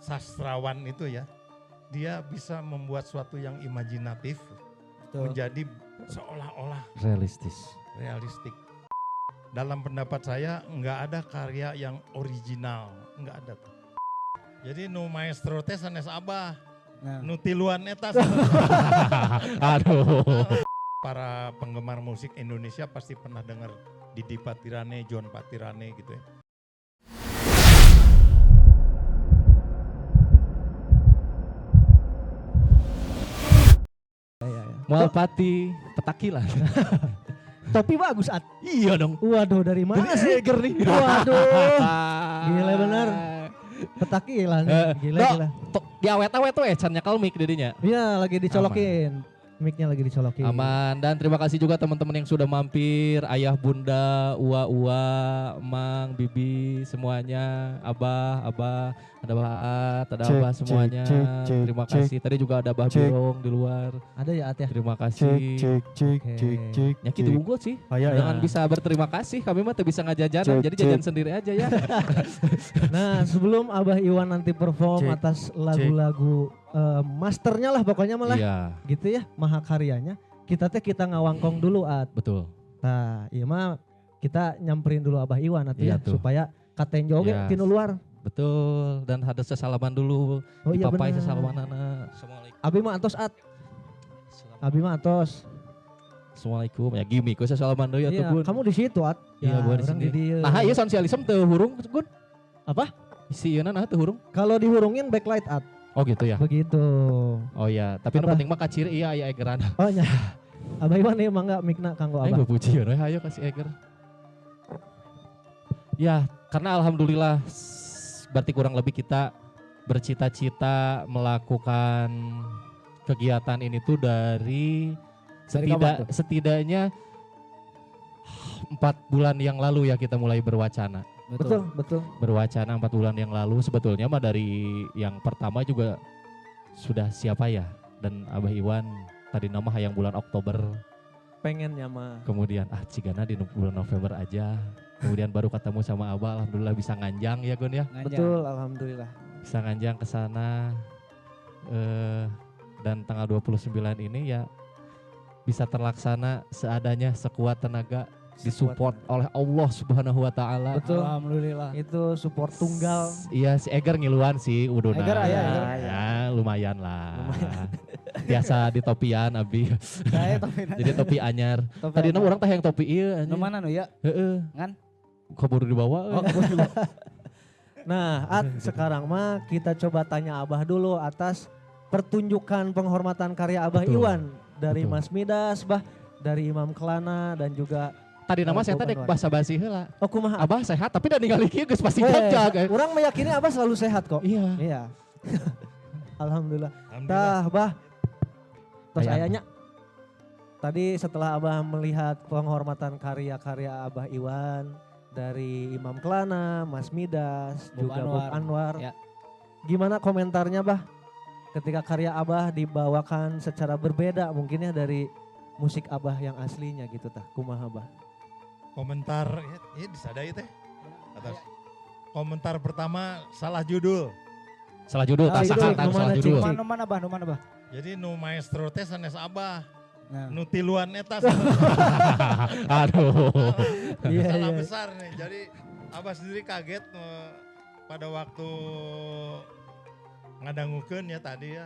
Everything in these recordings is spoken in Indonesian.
sastrawan itu ya, dia bisa membuat suatu yang imajinatif Betul. menjadi seolah-olah Realistis. Dalam pendapat saya nggak ada karya yang original, nggak ada tuh. Jadi nu maestro teh sanes Abah, Nah. nu tiluan eta. Aduh. Para penggemar musik Indonesia pasti pernah dengar Didi Patirane, John Patirane gitu ya. Mualpati petakilan. Topi bagus At. Iya dong. Waduh dari mana sih? Eger nih. Waduh. Gila bener. Petakilan. Gila. Di awet-awet tuh can nyekel mic didinya. Iya lagi dicolokin. Mic-nya lagi dicolokin. Aman, dan terima kasih juga teman-teman yang sudah mampir, ayah, bunda, ua, mang, bibi, semuanya, abah, ada bahat, ada abah semuanya. Terima kasih. Tadi juga ada Abah Birong di luar. Ada ya At ya? Terima kasih. Nyaki unggul sih. Jangan bisa berterima kasih, kami mah tuh bisa ngajajanan, jadi jajan sendiri aja ya. Nah sebelum Abah Iwan nanti perform atas lagu-lagu masternya lah pokoknya malah gitu ya, mahakaryanya. Kita ngawangkong dulu At. Betul. Nah iya mah kita nyamperin dulu Abah Iwan nanti ya supaya katen joge tinu luar. Betul, dan ada sesalaman dulu. Oh iya Papai benar. sesalaman anak. Assalamualaikum. Abi mah antos At. Abi mah antos. Assalamualaikum. Ya gimmick, gue sesalaman dulu ya Iya, tuh Gun. kamu di situ At. Iya, gua di orang sini. dieu. Nah, iya sosialisme teu hurung Gun. Apa? Si ieu nah teu hurung. Kalau dihurungin backlight At. Oh gitu ya. Begitu. Oh iya, tapi nu penting mah kaciri iya aya egeran. Oh nya. Abah Iwan nih mangga mikna kanggo Ayo Abah. gue puji ya, ayo kasih eger. Ya, karena alhamdulillah berarti kurang lebih kita bercita-cita melakukan kegiatan ini tuh dari setidaknya 4 bulan yang lalu ya kita mulai berwacana. Betul. Berwacana 4 bulan yang lalu, sebetulnya mah dari yang pertama juga sudah siapa ya, dan Abah Iwan tadi nama hayang bulan Oktober, Pengennya mah. kemudian cigana di bulan November aja, kemudian baru ketemu sama Abah, alhamdulillah bisa nganjang ya Gun ya. Betul, alhamdulillah. Bisa nganjang ke sana, dan tanggal 29 ini ya bisa terlaksana seadanya, sekuat tenaga, disupport oleh Allah Subhanahu wa taala. Betul. Alhamdulillah. Itu support tunggal. Iya, si Eger ngiluan sih uduna. Eger aya, Eger. Ya, lumayan lah. Biasa di topian abi. Jadi topi anyar. Tadi orang teh yang topi ieu. Nu mana nu ya? Heeh. Ngan? Kabur dibawa. Nah, At, sekarang mah kita coba tanya Abah dulu atas pertunjukan penghormatan karya Abah Betul. Iwan dari Betul. Mas Midas, dari Imam Kelana dan juga Tadi nama saya tadi basa-basi heula. Oh kumaha? Abah sehat tapi dan ningali kieu geus pasti jaga. Orang meyakini Abah selalu sehat kok. Iya. Alhamdulillah. Tah, Bah. Terus ayahnya. Tadi setelah Abah melihat penghormatan karya-karya Abah Iwan dari Imam Kelana, Mas Midas, Bob juga Anwar. Bob Anwar. Ya. Gimana komentarnya Bah? Ketika karya Abah dibawakan secara berbeda mungkin ya dari musik Abah yang aslinya gitu tah. Kumaha Bah? Komentar ya disadai teh. Atas. Komentar pertama salah judul. Salah judul, Ah, itu salah gimana, judul. Cing? Nu mana Bah? Jadi nu maestro teh sanes Abah, Nah. nu tiluan eta Aduh. salah besar nih. Jadi Abah sendiri kaget pada waktu ngadangukeun ya tadi ya.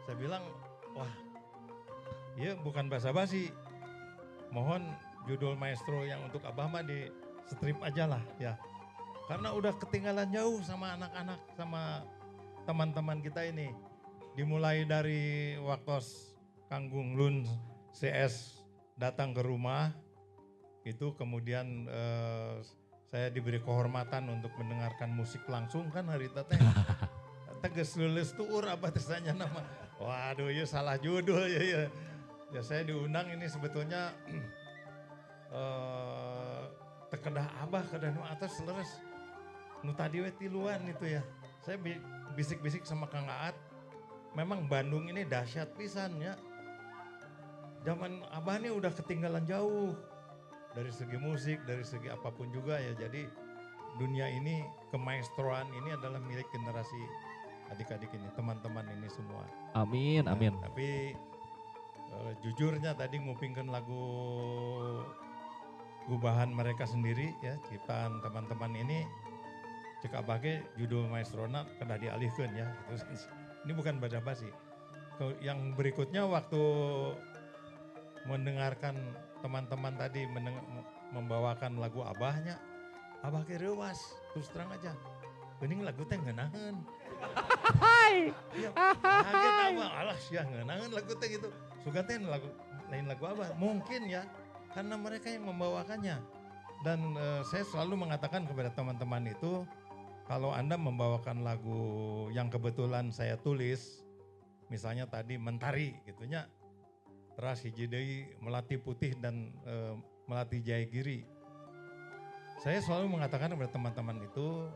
Saya bilang, wah, iya bukan basa-basi. Mohon judul maestro yang untuk Abah mah di strip aja lah ya. Karena udah ketinggalan jauh sama anak-anak, sama teman-teman kita ini. Dimulai dari waktu Kanggung Lun CS datang ke rumah, itu kemudian saya diberi kehormatan untuk mendengarkan musik langsung kan hari itu teh. Teges lulus tuur apa tesanya nama. Waduh ya salah judul ya. Ya saya diundang ini sebetulnya tekedah Abah kedah nu atas leres. Nu tadi we tiluan itu ya. Saya bisik-bisik sama Kang Aat. Memang Bandung ini dahsyat pisan ya. Zaman Abah ini udah ketinggalan jauh. Dari segi musik, dari segi apapun juga ya. Jadi dunia ini, kemaestroan ini adalah milik generasi adik-adik ini, teman-teman ini semua. Amin, amin. Tapi jujurnya tadi ngupingkan lagu gubahan mereka sendiri ya, ciptaan teman-teman ini cek abage judul maestrona kena dialihkan ya. Ini bukan basa-basi. Yang berikutnya waktu mendengarkan teman-teman tadi membawakan lagu abahnya, abah kerewas terus terang aja. Bening lagu teh ngeunaheun. Hai. Ya, kaget abah, alah sia ngeunaheun lagu teh gitu. Suka teh lain lagu abah. Mungkin ya karena mereka yang membawakannya. Dan saya selalu mengatakan kepada teman-teman itu, kalau Anda membawakan lagu yang kebetulan saya tulis, misalnya tadi Mentari gitunya, terus hiji deui Melati Putih dan Melati Jayagiri. Saya selalu mengatakan kepada teman-teman itu,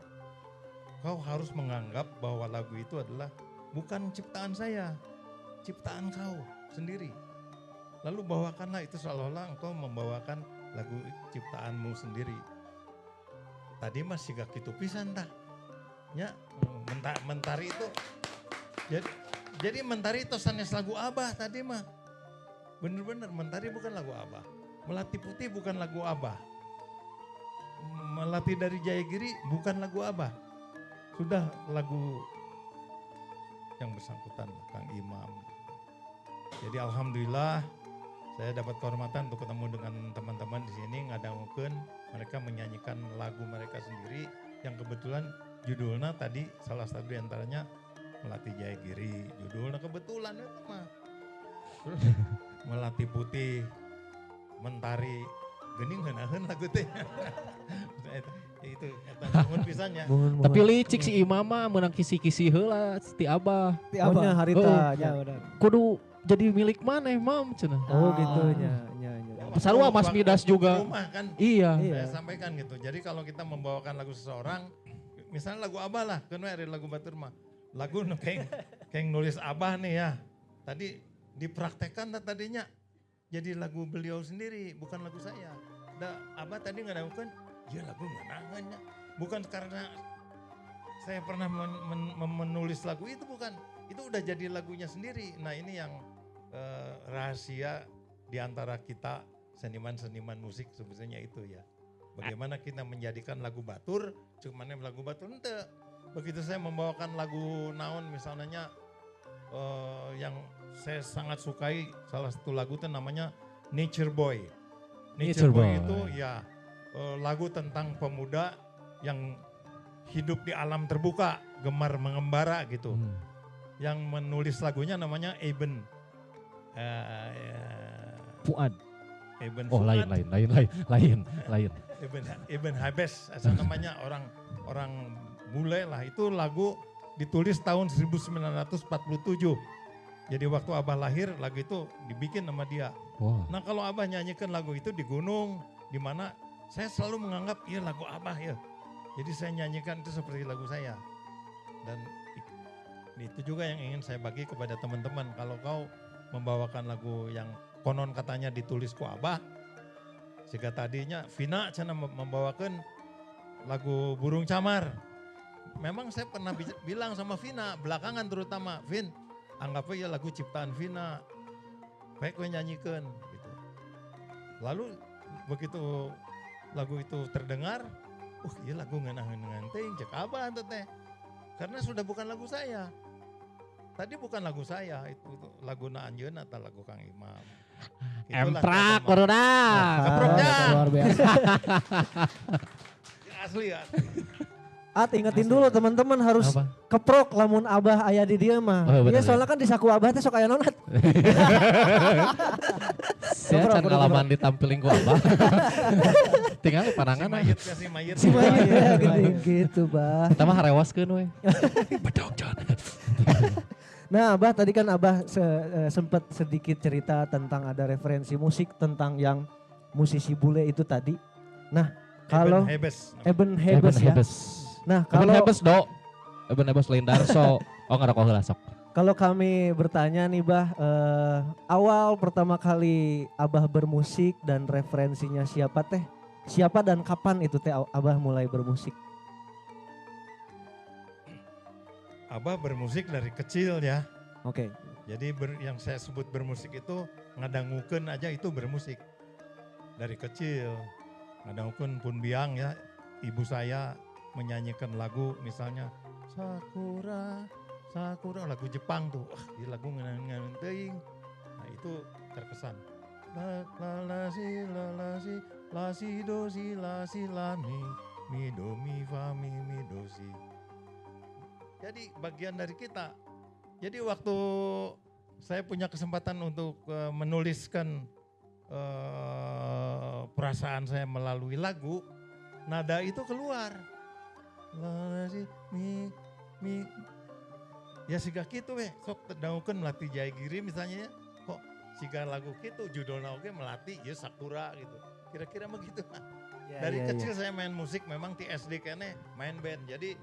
kau harus menganggap bahwa lagu itu adalah bukan ciptaan saya, ciptaan kau sendiri. Lalu bawakanlah itu seolah-olah engkau membawakan lagu ciptaanmu sendiri. Tadi mas siga kitu pisan dah. Ya, Mentari itu. Jadi Mentari itu sanes lagu Abah tadi mah. Bener-bener Mentari bukan lagu Abah. Melati Putih bukan lagu Abah. Melati dari Jayagiri bukan lagu Abah. Sudah lagu yang bersangkutan Kang Imam. Jadi alhamdulillah saya dapat kehormatan untuk ketemu dengan teman-teman di sini ngadangukeun mereka menyanyikan lagu mereka sendiri yang kebetulan judulnya tadi salah satu di antaranya Melati Jayagiri, judulnya kebetulan itu mah. Terus Melati Putih, Mentari, geuning ngeunaheun lagu teh. Itu eta nuhun pisannya. Tapi licik si Imam mah meunang kisi-kisi heula ti Abah. Ti Abah harita nya Kudu jadi milik maneh Mam cenah. Oh gitu nya. Sarua Mas Midas juga. Rumah kan. Iya. Saya sampaikan gitu. Jadi kalau kita membawakan lagu seseorang, misalnya lagu Abah lah, kan ada lagu batur mah. Lagu kayak nulis Abah nih ya. Tadi dipraktekkan tadinya jadi lagu beliau sendiri, bukan lagu saya. Abah tadi ngadagukeun, ya lagu ngeunangeunnya. Bukan karena saya pernah menulis lagu itu, bukan. Itu udah jadi lagunya sendiri. Nah ini yang rahasia di antara kita seniman-seniman musik sebetulnya itu ya. Bagaimana kita menjadikan lagu batur, cuman lagu batur ente. Begitu saya membawakan lagu naon misalnya yang saya sangat sukai, salah satu lagu itu namanya Nature Boy. Nature Boy itu ya lagu tentang pemuda yang hidup di alam terbuka, gemar mengembara gitu. Yang menulis lagunya namanya Eben Fuad. Eben Oh Fuad. lain. Eben Habes, asal namanya orang bule lah. Itu lagu ditulis tahun 1947. Jadi waktu Abah lahir lagu itu dibikin sama dia. Wow. Nah kalau Abah nyanyikan lagu itu di gunung, di mana saya selalu menganggap ya lagu Abah ya. Jadi saya nyanyikan itu seperti lagu saya. Dan itu juga yang ingin saya bagi kepada teman-teman. Kalau kau membawakan lagu yang konon katanya ditulis ku Abah, jika tadinya Vina cina membawakan lagu Burung Camar. Memang saya pernah bilang sama Vina, belakangan terutama, Vin, anggapnya ya lagu ciptaan Vina, baik gue nyanyikan gitu. Lalu begitu lagu itu terdengar, iya lagu ngeunangeun teh cek Abah teh. Karena sudah bukan lagu saya. Tadi bukan lagu saya, itu lagu Anjeun atau lagu Kang Imam. Emprak barudak. Keproknya. Luar biasa. Asli ya. Ingetin dulu teman-teman harus Apa? keprok lamun Abah aya di dia mah. Oh, Iya bener, soalnya kan di saku Abah teh sok aya nonat. Saya can ngalaman ditampilin ku Abah. Tinggal panangan Si mayit. Si mayit ya gitu, Bah. Kita mah harewaskeun we. Bedog John. Nah, Abah tadi kan Abah sempat sedikit cerita tentang ada referensi musik tentang yang musisi bule itu tadi. Nah, kalau Eben Habes ya. Nah, Eben kalau Habes do. Eben Habes lain Darso. Oh ngarok heula sok. Kalau kami bertanya nih Bah, awal pertama kali Abah bermusik dan referensinya siapa teh? Siapa dan kapan itu teh Abah mulai bermusik? Abah bermusik dari kecil ya. Oke. Jadi yang saya sebut bermusik itu ngadangukeun aja itu bermusik. Dari kecil ngadangukeun pun biang ya. Ibu saya menyanyikan lagu misalnya Sakura, Sakura lagu Jepang tuh. Wah, di lagu ngeun teuing. Nah, itu terkesan. La si do si la si la mi do mi fa mi do si. Jadi bagian dari kita. Jadi waktu saya punya kesempatan untuk menuliskan perasaan saya melalui lagu, nada itu keluar. Mi, ya siga gitu sok terdaungkan melatih jaya giri misalnya ya. Kok siga lagu gitu judulnya oke melatih ya Sakura gitu. Kira-kira begitu. Dari kecil saya main musik memang di SD kene main band. Jadi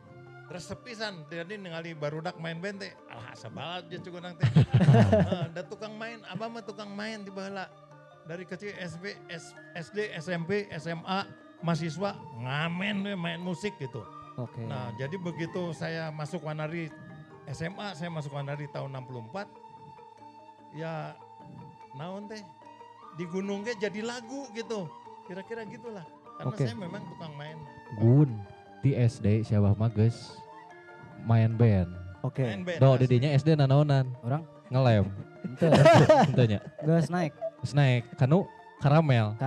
resep pisan jadi ningali barudak main band teh alah sabalat dia cukup teh. Da tukang main, abah mah tukang main di baheula. Dari kecil SD, SMP, SMA, mahasiswa ngamen we main musik gitu. Oke. Nah, jadi begitu saya masuk Wanari SMA, saya masuk Wanari tahun 64. Ya naon teh di gunung ge jadi lagu gitu. Kira-kira gitulah. Karena saya memang tukang main. Gun di SD siapa mah geus main band. Oke. Do didinya SD nanaonan. Orang Ngelem. ente Ente nya. geus naik Terus naik kanu karamel.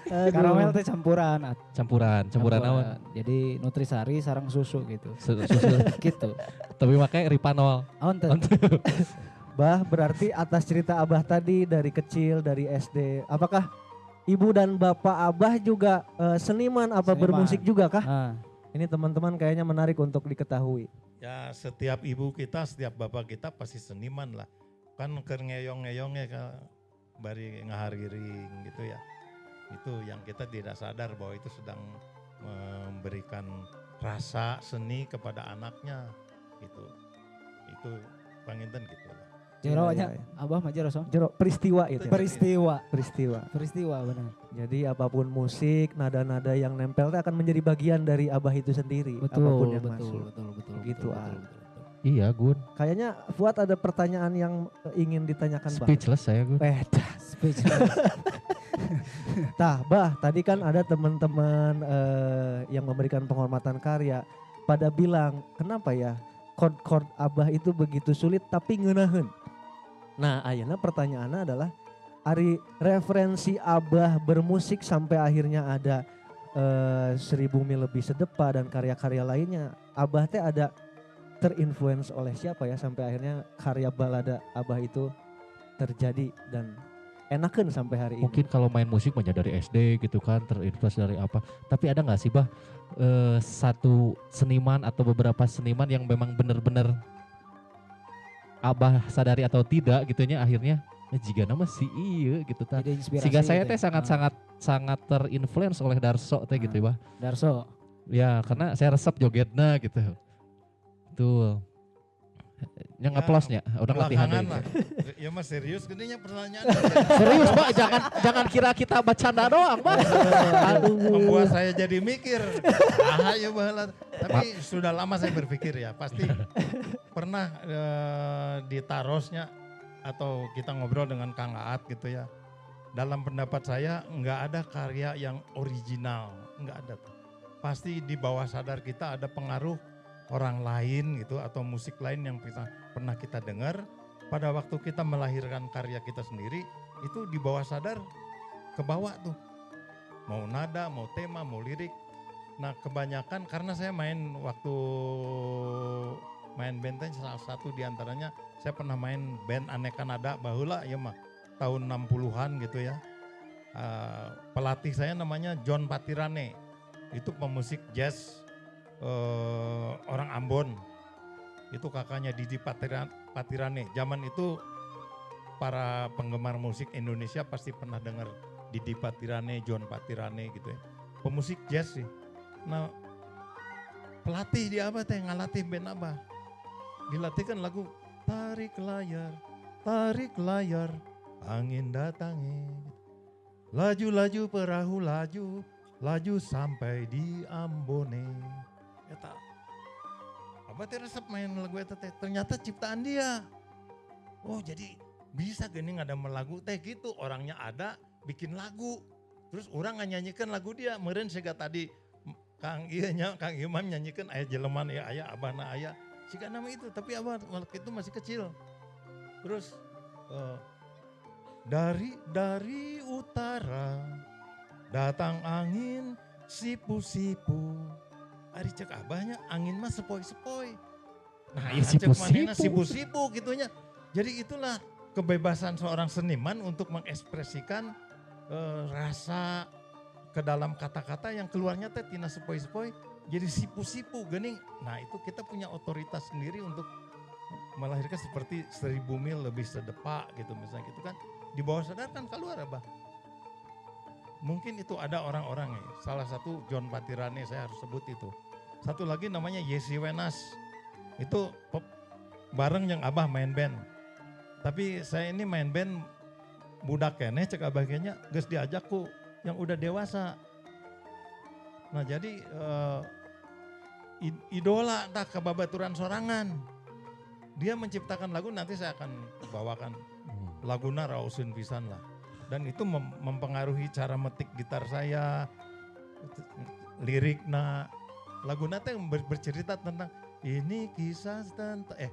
Karamel teh campuran Campuran naon? jadi nutrisari sarang susu gitu Susu. gitu Tapi make Ripanol. onte Bah, berarti atas cerita Abah tadi dari kecil, dari SD, apakah ibu dan bapak Abah juga seniman apa Seniman. bermusik juga kah? nah, Ini teman-teman kayaknya menarik untuk diketahui. Ya setiap ibu kita, setiap bapak kita pasti seniman lah. Kan keur ngeyong-ngeyongnya bari ngahariring gitu ya. Itu yang kita tidak sadar bahwa itu sedang memberikan rasa seni kepada anaknya gitu. Itu panginten gitu lah. jero Iya, nya iya. abah mah jero so Jero peristiwa itu. peristiwa benar Jadi apapun musik, nada-nada yang nempel itu akan menjadi bagian dari Abah itu sendiri. apapun yang masuk. betul Begitu, betul, ah. betul, betul. Iya Gun. Kayaknya Fuad ada pertanyaan yang ingin ditanyakan Bah. Speechless saya Gun. Speechless. Tah, Bah, tadi kan ada teman-teman yang memberikan penghormatan karya pada bilang, kenapa ya chord-chord Abah itu begitu sulit tapi ngeunaheun. Nah, ayeuna pertanyaannya adalah ari referensi Abah bermusik sampai akhirnya ada 1000 mil lebih sedepa dan karya-karya lainnya. Abah teh ada terinfluence oleh siapa ya sampai akhirnya karya balada Abah itu terjadi dan enakeun sampai hari ini. Mungkin kalau main musik mah dari SD gitu kan, terinfluence dari apa. Tapi ada gak sih Bah satu seniman atau beberapa seniman yang memang benar-benar Abah sadari atau tidak gitunya akhirnya jika nama si iya gitu ta. Jadi inspirasi Sehingga saya gitu teh ya. sangat terinfluence oleh Darso teh gitu Bah. Darso Ya karena saya resep jogetna gitu. Betul. Yang ngeplosnya, udah latihan Belakangan deh. lah. Ya mas serius gedenya pertanyaan. Serius Pak, jangan kira kita bercanda doang Pak. Aduh. Membuat saya jadi mikir. Ya baheula. Tapi sudah lama saya berpikir ya. Pasti pernah di Tarosnya atau kita ngobrol dengan Kang Aat gitu ya. Dalam pendapat saya nggak ada karya yang original. Nggak ada. Pasti di bawah sadar kita ada pengaruh orang lain gitu atau musik lain yang pernah kita dengar. Pada waktu kita melahirkan karya kita sendiri itu di bawah sadar ke bawah tuh. Mau nada, mau tema, mau lirik. Nah kebanyakan karena saya main waktu main band salah satu diantaranya saya pernah main band Aneka Nada baheula ya mah tahun 60-an gitu ya. Pelatih saya namanya John Patirane. Itu pemusik jazz orang Ambon. Itu kakaknya Didi Patirane. Zaman itu para penggemar musik Indonesia pasti pernah dengar Didi Patirane, John Patirane gitu ya. Pemusik jazz sih. Nah, pelatih dia apa teh ngalatih band apa? Dilatihkan lagu tarik layar, angin datangi. Laju-laju perahu laju sampai di Ambone. Eta Abah teh resep main lagu eta teh ternyata ciptaan dia. Oh jadi bisa gini ada lagu teh gitu, orangnya ada bikin lagu. Terus orang nyanyikan lagu dia, meureun siga tadi Kang Imam nyanyikan aya jeleman ya aya abahna aya. Siga nama itu, tapi abah waktu itu masih kecil. Terus dari utara datang angin sipu-sipu. Ari cek abahnya angin mah sepoi-sepoi. Nah, ya sipu-sipu. Sipu-sipu gitunya. Jadi itulah kebebasan seorang seniman untuk mengekspresikan rasa ke dalam kata-kata yang keluarnya teh tina sepoi-sepoi jadi sipu-sipu geuning. Nah, itu kita punya otoritas sendiri untuk melahirkan seperti 1000 mil lebih sedepak gitu misalnya gitu kan. Di bawah sadar kan keluar Abah. Mungkin itu ada orang-orang ya. Salah satu John Patirane saya harus sebut itu. Satu lagi namanya Yesi Wenas. Itu bareng yang Abah main band. Tapi saya ini main band budak keneh cek Abah kayaknya geus diajakku yang udah dewasa. Nah jadi idola tak kebabaturan sorangan. Dia menciptakan lagu, nanti saya akan bawakan laguna rausun pisan lah. Dan itu mempengaruhi cara metik gitar saya, lirikna. Laguna teh bercerita tentang ini kisah tentang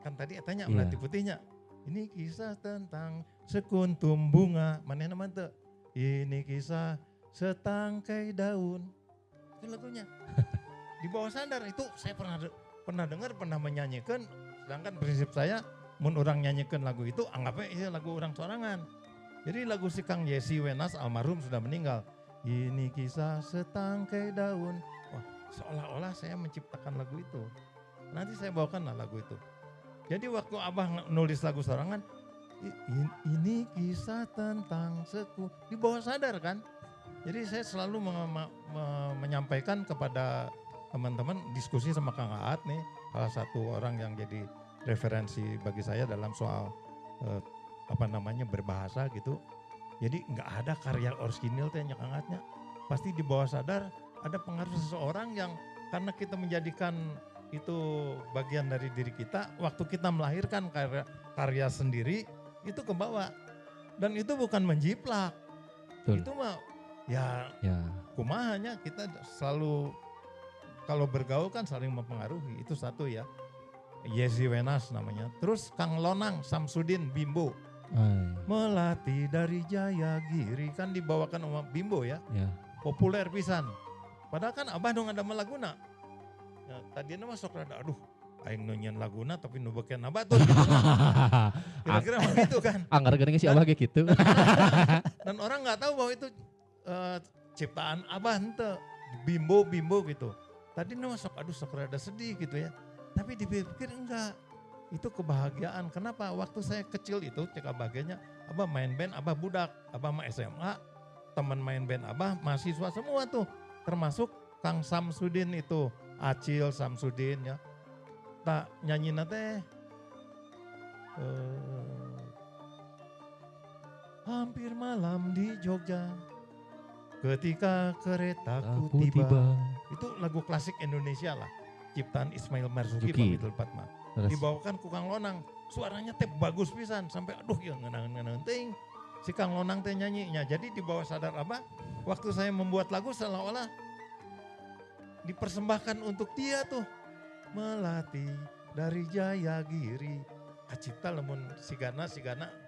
kan tadi tanya melati putihnya. Ini kisah tentang sekuntum bunga, mana nama tuh? Ini kisah setangkai daun. Itu lagunya. Di bawah sadar itu saya pernah dengar, pernah menyanyikan. Sedangkan prinsip saya, mun orang nyanyikan lagu itu anggapnya ini lagu orang sorangan. Jadi lagu si Kang Yesi Wenas almarhum sudah meninggal. Ini kisah setangkai daun. Wah, seolah-olah saya menciptakan lagu itu. Nanti saya bawakan lah lagu itu. Jadi waktu Abah nulis lagu sorangan, ini kisah tentang di bawah sadar kan. Jadi saya selalu menyampaikan kepada teman-teman, diskusi sama Kang Aat nih, salah satu orang yang jadi referensi bagi saya dalam soal berbahasa gitu. Jadi nggak ada karya orisinil teh Kang Aatnya. Pasti di bawah sadar ada pengaruh seseorang yang karena kita menjadikan itu bagian dari diri kita, waktu kita melahirkan karya sendiri itu kebawa. Dan itu bukan menjiplak. Betul. Itu mah ya. Kumahanya kita selalu kalau bergaul kan saling mempengaruhi, itu satu ya. Yesi Wenas namanya. Terus Kang Lonang Samsudin Bimbo. Melati dari Jayagiri kan dibawakan sama Bimbo ya. Populer pisan. Padahal kan Abah dong ada melaguna. Ya, tadi nama sok rada aduh aing nunyian laguna tapi nu beukeun Abah tuh gitu. Kira-kira begitu kan. Anggar geuning si Abah ge kitu. Dan orang enggak tahu bahwa itu ciptaan Abah henteu. Bimbo gitu. Tadi nama sok rada sedih gitu ya. Tapi dipikir enggak. Itu kebahagiaan. Kenapa? Waktu saya kecil itu cek bahagianya Abah main band, Abah budak, Abah mah SMA, teman main band Abah mahasiswa semua tuh. Termasuk Kang Samsudin itu, Acil Samsudin ya. Tak nyanyi teh hampir malam di Jogja ketika keretaku tiba. Itu lagu klasik Indonesia lah. Ciptaan Ismail Marzuki Pamitul Fatma. Dibawakan ku Kang Lonang. Suaranya teh bagus pisan sampai aduh ya ngeunang teuing. Si Kang Lonang teh nyanyinya. Jadi di bawah sadar Abah waktu saya membuat lagu seolah-olah dipersembahkan untuk dia tuh. Melati dari Jayagiri. Acipta lamun sigana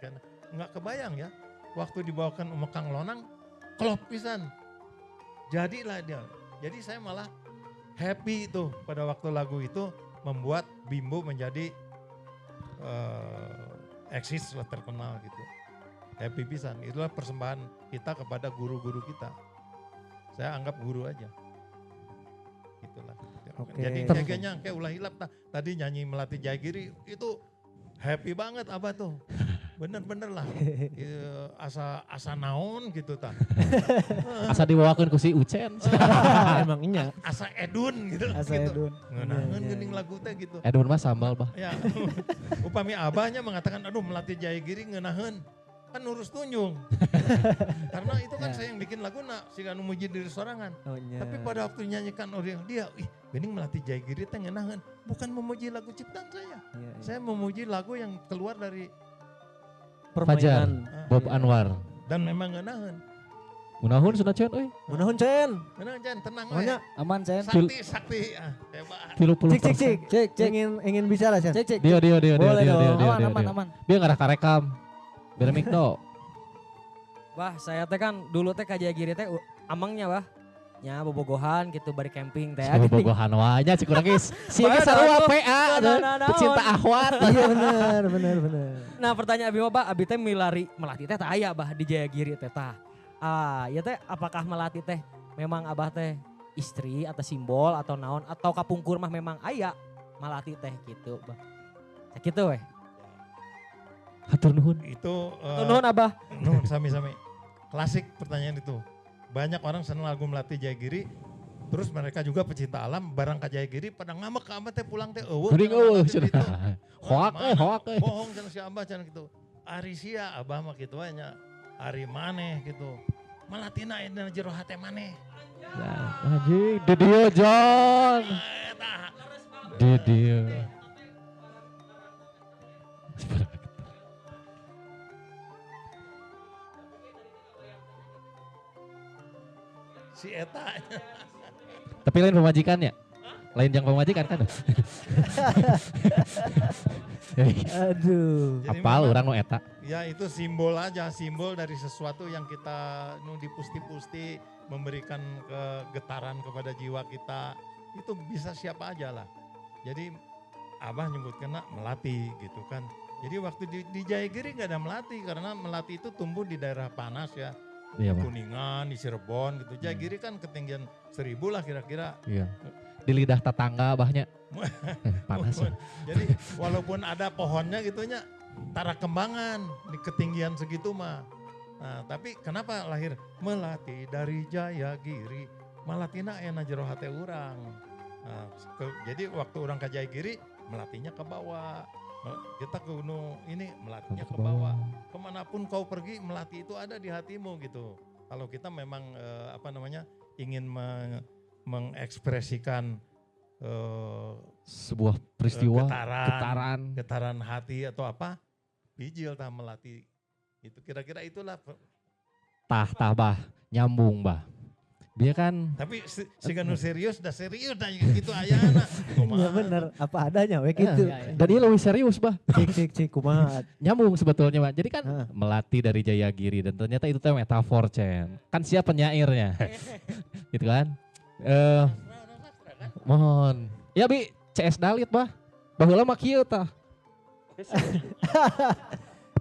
kan enggak kebayang ya. Waktu dibawakan sama Kang Lonang klop pisan. Jadilah dia. Jadi saya malah happy itu pada waktu lagu itu membuat Bimbo menjadi eksis lah terkenal gitu. Happy pisan. Itulah persembahan kita kepada guru-guru kita. Saya anggap guru aja. Itulah. Oke. Jadi jaganya kayak ulah hilap tadi nyanyi Melati Jayagiri itu happy banget Abah tuh. Bener-bener lah. Asa naon gitu tah. Asa dibawakeun ku si Ucen. Emang iya. Asa edun gitu. Asa edun. Ngeunaheun geuning lagu teh gitu. Edun mah sambal bah. Ya. Upami Abahnya mengatakan aduh Melati Jayagiri ngeunaheun. kan urus tunjung. Karena itu kan saya yang bikin lagu siga nu muji diri sorangan. Oh, nya. Tapi pada waktu nyanyikan orang dia, bening melatih jaya giri teh ngeunaheun. Bukan memuji lagu ciptaan saya. Iya. Saya memuji lagu yang keluar dari Fajar, Bob Iya. Anwar. dan memang ngeunaheun. Munahun sunah Cen euy. Munahan Cen. Ngeunaheun Jan, tenang Pokoknya we. Aman Cen. Sakti, hebat. 30%. Cek. Ingin bicara Cen. Cek. Dia. Boleh dong. Aman. Dia ngarah karekam. Beremik do. Wah, saya teh kan dulu teh ka Jaya Giri teh amangnya wah. Nya bobogohan gitu bari camping teh. Sama bogohan wanya cik urang geus. Si geus sarua PA pecinta ahwat. Iya benar. Nah, pertanyaan abi mah abi teh milari melati teh tah aya bah di Jaya Giri teh tah. Ya teh apakah melati teh memang abah teh istri atau simbol atau naon atau kapungkur mah memang aya melati teh gitu bah. Sakitu weh. Hatur nuhun. Itu Nuhun abah. nuhun sami-sami. Klasik pertanyaan itu. Banyak orang senang lagu Melati Jaya Giri. Terus mereka juga pecinta alam, barang ka Jaya Giri pada ngamek ka Abah teh pulang teh eueuh. Geuning eueuh cenah. Hoak euy. Bohong cenah si Abah cenah gitu. Ari sia Abah mah kitu we nya. Ari maneh gitu. Malatina aya jero hate maneh. Anjing, di dieu John. Eta. Di dieu. Si eta. Tapi lain pemajikannya. Lain yang pemajikan kan. Aduh. Jadi Apal memang- orang nu eta. Ya itu simbol aja, simbol dari sesuatu yang kita dipusti-pusti memberikan kegetaran kepada jiwa kita. Itu bisa siapa aja lah. Jadi Abah nyebut kena melati gitu kan. Jadi waktu di Jaya Giri nggak ada melati karena melati itu tumbuh di daerah panas ya. Iya, Bang. Kuningan, di Cirebon gitu. Jaya Giri kan ketinggian 1000 lah kira-kira. Iya. Di lidah tetangga bahnya. Panas. Jadi walaupun ada pohonnya gitunya, tara kembangan di ketinggian segitu mah. Nah, tapi kenapa lahir melati dari Jaya Giri? Malatina ena jero hate urang. Nah, jadi waktu orang ke Jaya Giri, melatinya ke bawah. Kita ke gunung ini melatinya ke bawah. Kemanapun kau pergi, melati itu ada di hatimu gitu. Kalau kita memang ingin mengekspresikan Sebuah peristiwa getaran hati atau apa, bijil tah melati. Itu kira-kira itulah. Tah bah nyambung bah. Dia kan Tapi si nu serius dah gitu ayana. Iya bener, apa adanya we gitu. dan dia lebih serius bah. Cik kumaha. Nyambung sebetulnya bah. Jadi kan Heeh. melati dari Jaya Giri dan ternyata itu teh metafor Cen. Kan siapa penyairnya. Gitu kan. Mohon. Ya Bi, CS Dalit bah. Baheula mah kieu tah.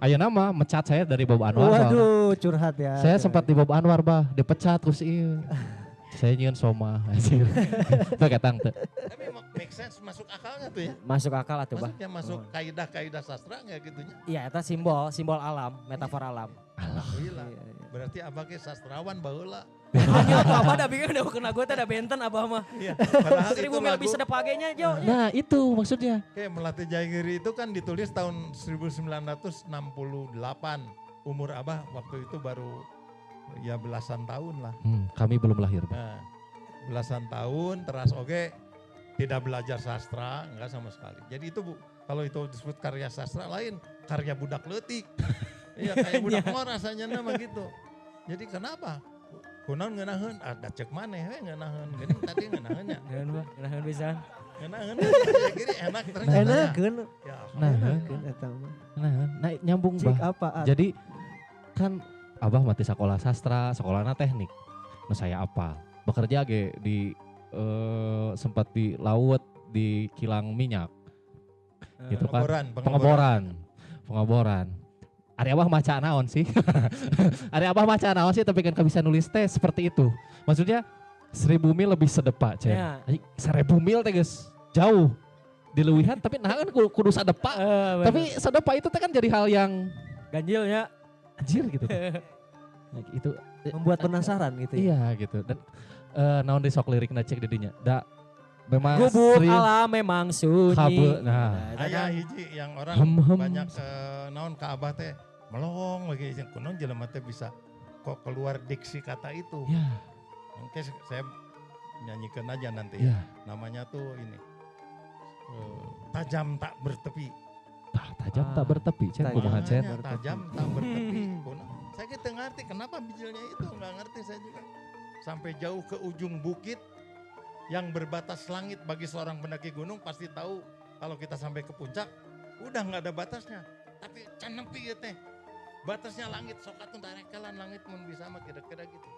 Ayo nama mecat saya dari Bob Anwar. Bang. Waduh, curhat ya. Saya sempat di Bob Anwar bah, dipecat terus iya. Saya nyieun soma anjir. Tuh ketang tuh. Tapi make sense, masuk akalnya tuh ya. Masuk akal atuh bah. Masuknya masuk kaidah-kaidah sastra nggak gitunya. Iya, itu simbol alam, metafor alam. Alhamdulillah. Berarti abah ke sastrawan baheula. Hanya tuh apa dah bikin udah kena gue ada benten abah mah. Iya. Padahal itu 1000 mil lagu bisa ada pagenya Jo. Nah itu maksudnya. Melati Jaya Giri itu kan ditulis tahun 1968. Umur abah waktu itu baru ya belasan tahun lah. Kami belum lahir. Nah, belasan tahun teras oke tidak belajar sastra enggak sama sekali. Jadi itu kalau itu disebut karya sastra lain karya budak leutik. Iya kayak budak mah rasanya nama gitu. Jadi kenapa? Kunaon ngeunaheun ada cek maneh we ngeunaheun. Geuning tadi ngeunaheunnya. Ngeunaheun pisan. Ngeunaheun Jaya Giri enak ternyata. Enakeun. Ya, Nah, Enakeun eta mah. nah nyambung Cik bah. apaan? Jadi kan abah mati sekolah sastra, sekolahna teknik. Nah saya apa? Bekerja ge di sempat di laut di kilang minyak. Gitu kan. Pengeboran. Ari abah maca naon sih? Ari abah maca naon sih tapi kan bisa nulis teh seperti itu. Maksudnya 1000 mil lebih sedepa, Cen. Ya. 1000 mil teh geus jauh. Dileuwihan tapi nah kan kudu sadepa. Tapi sadepa itu teh kan jadi hal yang ganjil ya. anjir gitu. Nah, itu Membuat penasaran gitu ya. iya gitu. Dan naon di sok lirikna cek di dinya. Da memang Gubuk alam memang sunyi. kabel. Nah, Aya hiji yang orang Hem. banyak naon ka abah teh melong lagi yang kuno jelema teh bisa kok keluar diksi kata itu. Ya, Oke, saya nyanyikan aja nanti ya. ya. Namanya tuh ini tajam tak bertepi. Tajam tak bertepi, Cen, tajam. kumaha Cen. Makanya tajam tak bertepi. Kuno. Saya kita ngerti kenapa bijilnya itu nggak ngerti saya juga. Sampai jauh ke ujung bukit yang berbatas langit bagi seorang pendaki gunung pasti tahu kalau kita sampai ke puncak udah nggak ada batasnya. Tapi can nempi ya teh. Batasnya langit, sokatun tarekalan langit mun bisa mah kira-kira gitu.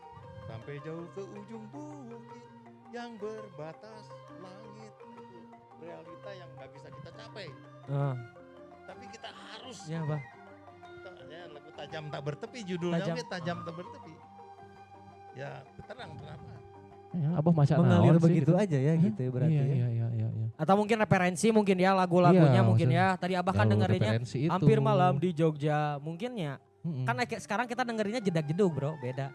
Sampai jauh ke ujung bukit yang berbatas langit. Itu realita yang nggak bisa kita capai. Tapi kita harus. Ya, Bah. Ya, lagu tajam tak bertepi judulnya Tajam. tajam tak bertepi. Ya, terang kenapa? Ya, Abah maca Mengalir naon sih begitu gitu. aja ya gitu ya berarti Iya, ya. iya. Atau mungkin referensi mungkin ya lagu-lagunya Iya, mungkin maksudnya ya. Tadi Abah kan Jalur dengerinnya referensi itu. hampir malam di Jogja. Mungkin ya. Mm-mm. Kan sekarang kita dengerinnya jedak-jedug bro, beda.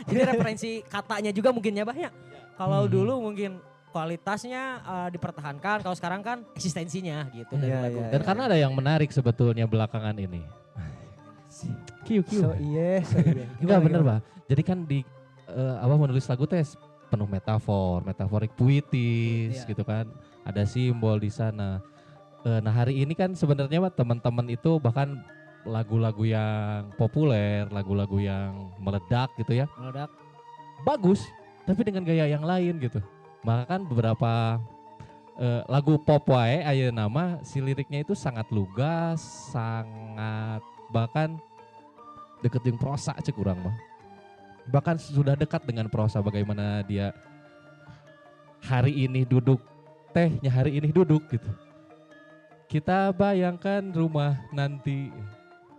Jadi referensi katanya juga mungkin ya Bah ya. Kalau dulu mungkin kualitasnya dipertahankan, kalau sekarang kan eksistensinya gitu dari Iya, lagu. iya, Dan iya. karena ada yang menarik sebetulnya belakangan ini. Kiu. So iya. Enggak bener Bah. Jadi kan di Abah menulis lagu tes penuh metaforik puitis Iya. gitu kan. Ada simbol di sana. Nah hari ini kan sebenarnya Bah, teman-teman itu bahkan lagu-lagu yang populer, lagu-lagu yang meledak gitu ya. Meledak. Bagus, tapi dengan gaya yang lain gitu. Maka kan beberapa lagu pop wae ayeuna nama si liriknya itu sangat lugas, sangat bahkan deket dengan prosa cek urang mah. Bahkan sudah dekat dengan prosa bagaimana dia hari ini duduk tehnya hari ini duduk gitu. Kita bayangkan rumah nanti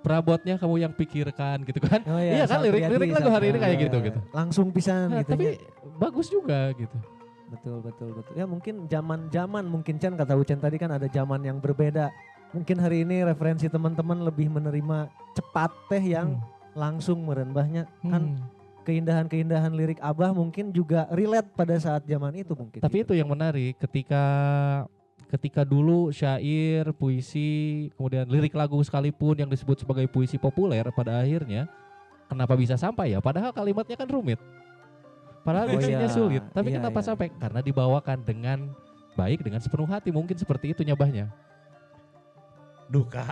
perabotnya kamu yang pikirkan gitu kan. Oh Iya kan, Sal lirik Priadi, lagu hari ini Sal- kayak iya, gitu, iya. gitu. Langsung pisan Nah, gitu. tapi ya. bagus juga gitu. Betul. Ya mungkin zaman mungkin Chan kata Ucen tadi kan ada zaman yang berbeda. Mungkin hari ini referensi teman-teman lebih menerima cepat teh yang langsung merenbahnya. Kan keindahan-keindahan lirik Abah mungkin juga relate pada saat zaman itu mungkin. Tapi gitu. itu yang menarik ketika dulu syair, puisi, kemudian lirik lagu sekalipun yang disebut sebagai puisi populer pada akhirnya kenapa bisa sampai ya? Padahal kalimatnya kan rumit. Padahal Oh diksinya iya, sulit. Tapi iya, kenapa iya. sampai? Karena dibawakan dengan baik, dengan sepenuh hati. Mungkin seperti itu nyabahnya. Duka.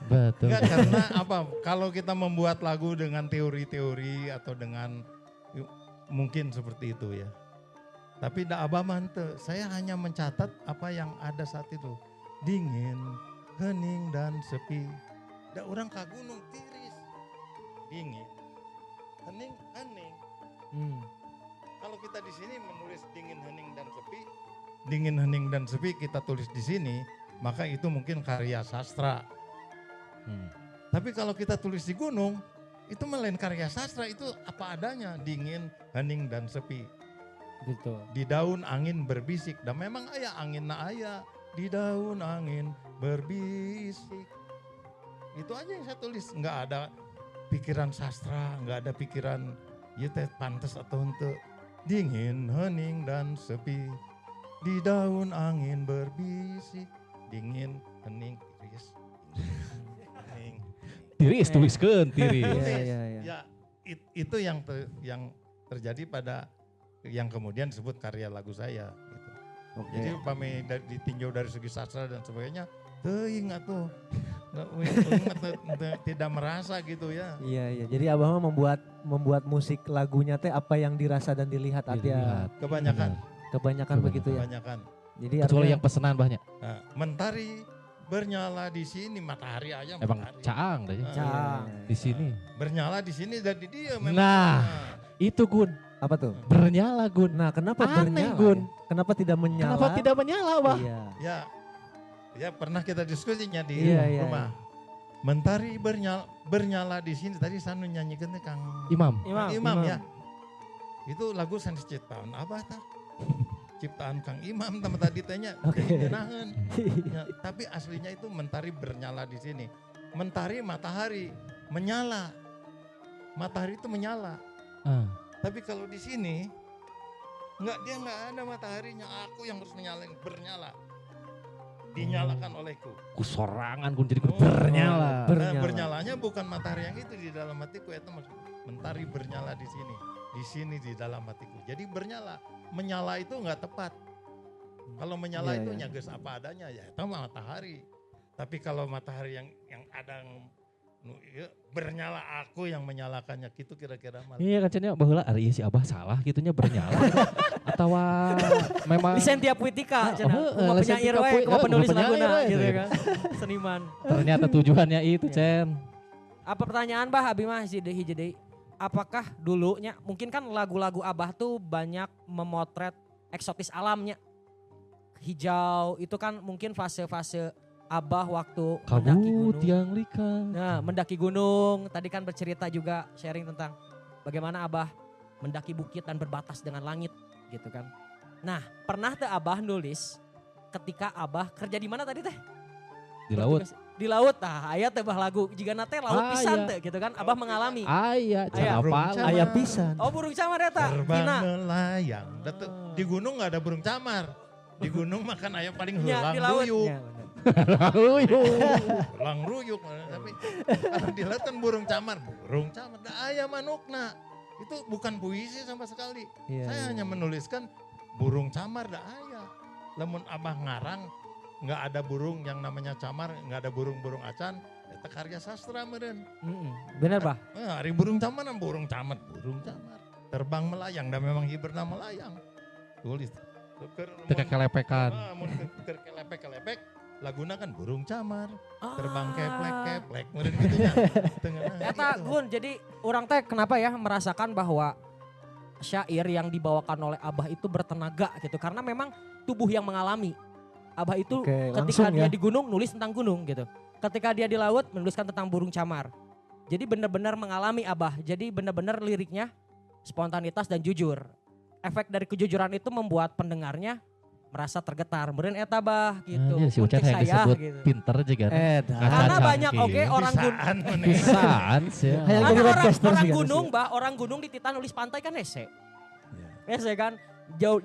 Betul. Enggak, karena apa? Kalau kita membuat lagu dengan teori-teori atau dengan mungkin seperti itu ya. Tapi da abah mante, saya hanya mencatat apa yang ada saat itu. Dingin, hening dan sepi. Da orang ka gunung tiris. Dingin, hening. Kalau kita di sini menulis dingin, hening dan sepi, dingin, hening dan sepi kita tulis di sini, maka itu mungkin karya sastra. Tapi kalau kita tulis di gunung, itu melain karya sastra, itu apa adanya, dingin, hening dan sepi. Gitu. Di daun angin berbisik, dan memang aya angin na aya, di daun angin berbisik. Itu aja yang saya tulis, nggak ada pikiran sastra, nggak ada pikiran ya teh pantes atau henteu. Dingin, hening dan sepi, di daun angin berbisik, dingin, hening, tiris. Hening. Tiris tuliskeun tiris. Iya. Ya, itu yang terjadi pada yang kemudian disebut karya lagu saya gitu. Oke. Jadi upami ditinjau dari segi sastra dan sebagainya, teuing atuh. Tidak merasa gitu ya. Iya. Jadi Abah mah membuat musik lagunya teh apa yang dirasa dan dilihat aja. Dilihat. Kebanyakan, Kebanyakan begitu ya. kebanyakan. Jadi Kecuali artinya- yang pesenan banyak. Nah, mentari bernyala di sini, matahari aja Emang matahari. caang deh. Ah, Caang. Di sini. Bernyala di sini dan di dia memang. Nah. Itu Gun, apa tuh? bernyala Gun. Nah, kenapa Aneh, bernyala? Gun. Ya? Kenapa tidak menyala? Kenapa tidak menyala, Bah? Iya. Ya pernah kita diskusinya di Iya, rumah. Mentari bernyala di sini tadi Sanu nyanyikan teh Kang Imam. Imam ya. Itu lagu sanes ciptaan apa tah? Ciptaan Kang Imam teman tadi tanya. Oke. Genaheun. Ya, tapi aslinya itu mentari bernyala di sini. Mentari matahari menyala. Matahari itu menyala. Ah. Tapi kalau di sini dia nggak ada mataharinya. Aku yang harus bernyala. dinyalakan olehku. Kusorangan kun jadi Oh, bernyala. Bernyala. Bernyalanya bukan matahari yang itu di dalam hatiku, itu maksud mentari bernyala di sini di dalam hatiku. Jadi bernyala, menyala itu nggak tepat. Kalau menyala Iya, itu iya. nyages apa adanya ya itu matahari. Tapi kalau matahari yang ada bernyala, aku yang menyalakannya gitu kira-kira malah. Iya kan cenanya baheula ari si Abah salah gitunya bernyala gitu. Atau memang Lisentia Puitika, cenah. heeh, Kuma penyair Lisentia wae, kuma penulis penyair laguna wae, gitu gitu. kan. Seniman. ternyata tujuannya itu Cen. Apa pertanyaan Bah Abi mah hiji deui. Apakah dulunya mungkin kan lagu-lagu Abah tuh banyak memotret eksotis alamnya. Hijau itu kan mungkin fase-fase Abah waktu mendaki Kabut gunung. yang lika. Nah, mendaki gunung, tadi kan bercerita juga sharing tentang bagaimana Abah mendaki bukit dan berbatas dengan langit gitu kan. Nah, pernah teh Abah nulis ketika Abah kerja di mana tadi teh? Di laut. Di laut. Nah, aya teh bah lagu jigana teh laut Ah, pisan iya. teh gitu kan. Abah mengalami. Aya, Aya. apa? Camar. Aya pisan. Oh, burung camar eta. Terbang Dina. melayang. Di gunung nggak ada burung camar. Di gunung makan ayam paling Ya, helang di laut. ruyuk. Ya, bener. Helang ruyuk. Tapi kalau di laut kan burung camar. Burung camar. Da ayam manukna. Itu bukan puisi sama sekali. Iya, Saya iya. hanya menuliskan burung camar da aya. Lamun Abah ngarang nggak ada burung yang namanya camar, nggak ada burung-burung acan. Eta karya sastra meureun. Bener Bah. Hari burung camar, burung camar. Terbang melayang dan memang hiberna melayang. Tulis. Teka kelepekan. Mun kelepek-kelepek, laguna kan burung camar. Terbang keplek-keplek. Meureun gitu nya. Eta Gun, jadi orang teh kenapa ya merasakan bahwa syair yang dibawakan oleh Abah itu bertenaga gitu. Karena memang tubuh yang mengalami. Abah itu Oke, ketika langsung dia ya. di gunung nulis tentang gunung gitu. Ketika dia di laut menuliskan tentang burung camar. Jadi benar-benar mengalami Abah. Jadi benar-benar liriknya spontanitas dan jujur. Efek dari kejujuran itu membuat pendengarnya merasa tergetar. Meureun eta Bah gitu. Iya si Ucan Untuk yang saya, disebut gitu. pinter juga. Dah. Karena Canggih. banyak oke orang gunung. Pisaan sih. Hayang Karena jadi orang, podcaster orang sih kan, gunung, sih. Bah, orang gunung di Titan nulis pantai kan hese. Iya. Hese kan.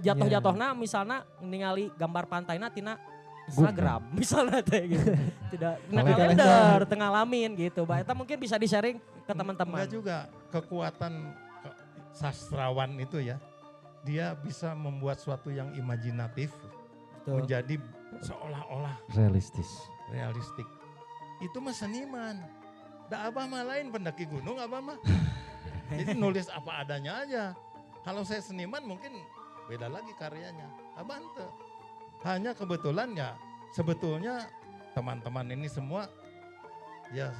Jatuh-jatuhna misalnya ningali gambar pantaina tina Instagram misalnya teh gitu. Tidak nah, Kalender. kalender tengah lamin gitu. Bah, eta mungkin bisa di-sharing ke teman-teman. Enggak juga, kekuatan sastrawan itu ya. Dia bisa membuat suatu yang imajinatif Betul. menjadi seolah-olah Realistis. realistik. Itu mah seniman. Da Abah mah lain pendaki gunung Abah mah. Jadi nulis apa adanya aja. Kalau saya seniman mungkin beda lagi karyanya. Abah ente. Hanya kebetulan ya sebetulnya teman-teman ini semua ya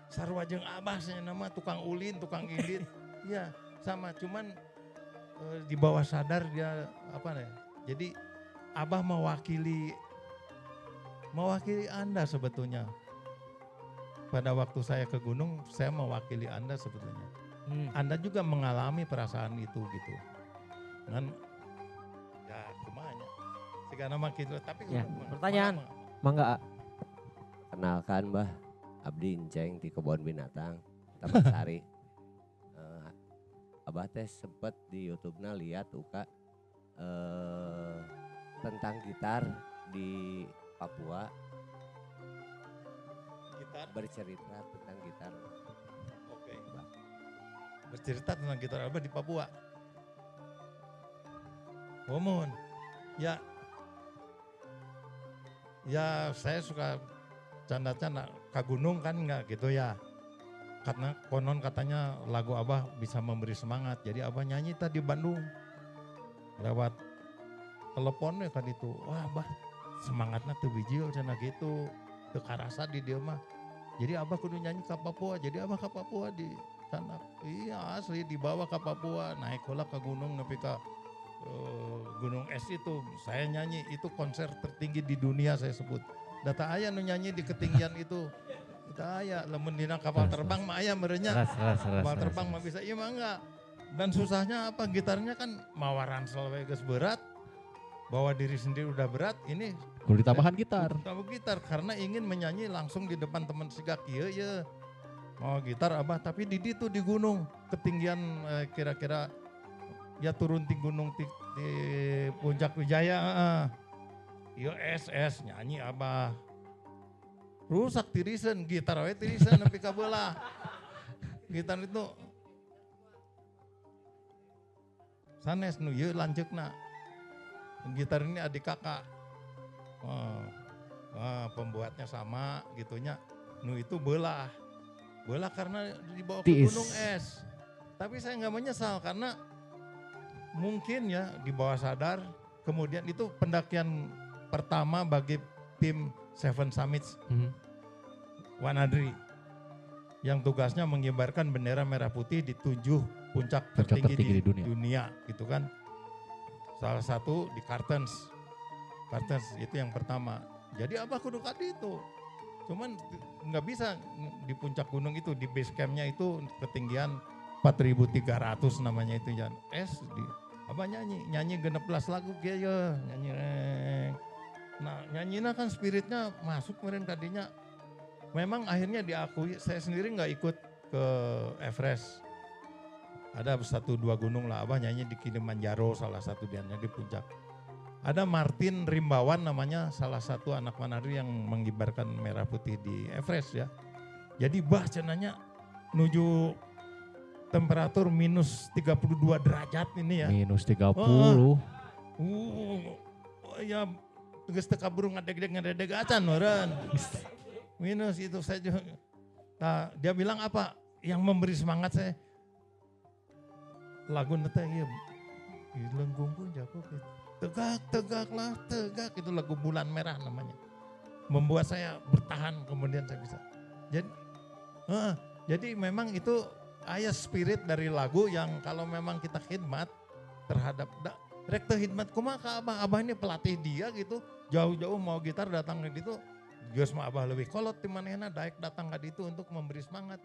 sarua jeung Abah saya nama tukang ulin, tukang indit. Ya sama cuman di bawah sadar dia apa nih. Jadi Abah mewakili Anda sebetulnya. Pada waktu saya ke gunung, saya mewakili Anda sebetulnya. Anda juga mengalami perasaan itu gitu. Dan ya kumanya. Segala macam gitu. Tapi Ya, pertanyaan. Mangga. Kenalkan Mbah, Abdi Enceng di kebun binatang Taman Sari. Abah teh sempet di YouTube-na lihat Uka tentang gitar di Papua, gitar. bercerita tentang gitar. Oke. Bercerita tentang gitar Abah di Papua. Momun. Ya. Ya saya suka canda-canda ke gunung kan enggak gitu ya. Karena konon katanya lagu Abah bisa memberi semangat. Jadi Abah nyanyi tadi di Bandung. Lewat teleponnya kan itu. Wah Abah semangatnya tuh bijil cina gitu. Teu karasa di dia mah. Jadi Abah kudu nyanyi ke Papua. Jadi Abah ke Papua di sana. Iya asli dibawa ke Papua. Naik heula ke gunung nepi ka Gunung Es itu. Saya nyanyi itu konser tertinggi di dunia saya sebut. Data aya nu nyanyi di ketinggian itu. Data aya lamun dina kapal terbang mah aya merenya. Kapal terbang mah bisa iya mah enggak. Dan susahnya apa gitarnya kan mawa ransel we geus berat. Bawa diri sendiri udah berat, ini Kudu ditambahan gitar. tambah gitar karena ingin menyanyi langsung di depan teman sigak ieu ya. Mau gitar Abah tapi di ditu di gunung ketinggian kira-kira ya turun di gunung di puncak Wijaya Iya es nyanyi abah. Rusak tirisan, gitar we tirisan nepi ka belah. Gitar itu sanes nu ieu lanceukna. Gitar ini adik kakak. Pembuatnya sama gitunya. Nu itu belah. Belah karena dibawa ke gunung es. Tapi saya nggak menyesal karena mungkin ya di bawah sadar. Kemudian itu pendakian pertama bagi tim Seven Summits Wanadri yang tugasnya mengibarkan bendera merah putih di 7 puncak tertinggi di dunia gitu kan. Salah satu di Cartens itu yang pertama. Jadi abah kudu kadi itu. Cuman nggak bisa di puncak gunung itu, di base campnya itu ketinggian 4.300 namanya itu ya. Abah nyanyi 16 lagu ya nyanyi. Nah nyanyinya kan spiritnya masuk kemarin tadinya. Memang akhirnya diakui, saya sendiri nggak ikut ke Everest. Ada 1-2 gunung lah, abah nyanyi di Kilimanjaro salah satu dianya di puncak. Ada Martin Rimbawan namanya salah satu anak Manado yang mengibarkan merah putih di Everest ya. Jadi bah cenanya menuju temperatur minus 32 derajat ini ya. Minus 30. Ya geus teu kaburu ngadeg-ngadeg acan meureun. Minus itu saya juga. Nah, dia bilang apa? Yang memberi semangat saya. Lagu teh ieu. Lenggungku jago gitu. Tegaklah, itu lagu Bulan Merah namanya. Membuat saya bertahan kemudian saya bisa. Jadi memang itu aya spirit dari lagu yang kalau memang kita khidmat terhadap rek teu khidmat kumaha ka abah ini pelatih dia gitu. Jauh-jauh mau gitar datang ke situ. Geus mah abah leuwih kolot ti manehna daek datang ka ditu untuk memberi semangat.